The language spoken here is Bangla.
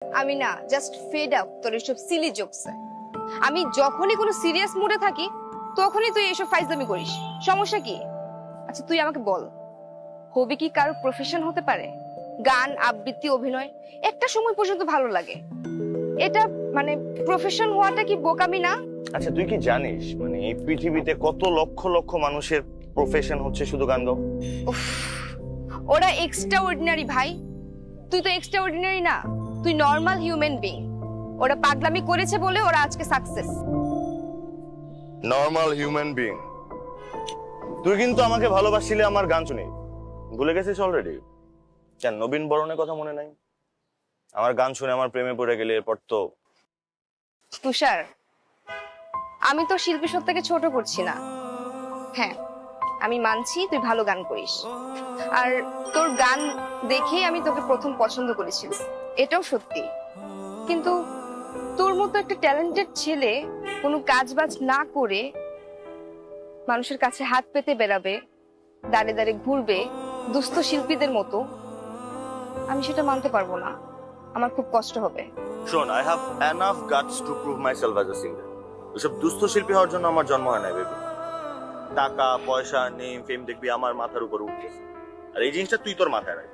আমি না জাস্ট ফেড আপ তোর এসব সিলি জোকস। আমি যখনই কোনো সিরিয়াস মুডে থাকি তখনই তুই এসব ফাইজলামি করিস। সমস্যা কি? আচ্ছা তুই আমাকে বল, হবি কি কারো প্রফেশন হতে পারে? গান, আবৃত্তি, অভিনয় একটা সময় পর্যন্ত ভালো লাগে, এটা মানে প্রফেশন হওয়াটা কি বোকামি না? আচ্ছা তুই কি জানিস মানে এই পৃথিবীতে কত লক্ষ লক্ষ মানুষের প্রফেশন হচ্ছে শুধু গান গাও? ওরা এক্সট্রা অর্ডিনারি ভাই, তুই তো এক্সট্রা অর্ডিনারি না, তুই নর্মাল হিউম্যান বিং। ওরা পাগলামি করেছে বলে ওরা আজকে সাকসেস। Normal human being? তুই কিন্তু আমাকে ভালোবাসিলে আমার গান শুনি ভুলে গেছিস অলরেডি? কেন নবীন বরণের কথা মনে নাই? আমার গান শুনে আমার প্রেমে পড়ে গেলে এরপর তো। তুষার, আমি তো শিল্পী সত্তাকে ছোট করছি না। হ্যাঁ আমি মানছি তুই ভালো গান করিস, আর তোর গান দেখেই আমি তোকে প্রথম পছন্দ করেছিলাম, এটাও সত্যি। কিন্তু তোর মতো একটা ট্যালেন্টেড ছেলে কোনো কাজ বাজ না করে মানুষের কাছে হাত পেতে বেড়াবে, দাঁড়ে দাঁড়ে ঘুরবে দুস্থ শিল্পীদের মতো, আমি সেটা মানতে পারবো না। আমার খুব কষ্ট হবে। শোন, I have enough guts to prove myself as a singer. এসব দুস্থ শিল্পী হওয়ার জন্য আমার জন্ম হয় না বেবি। টাকা পয়সা নেম ফেম দেখবি আমার মাথার উপর উঠতেছে, আর এই জিনিসটা তুই তোর মাথায় রাখ।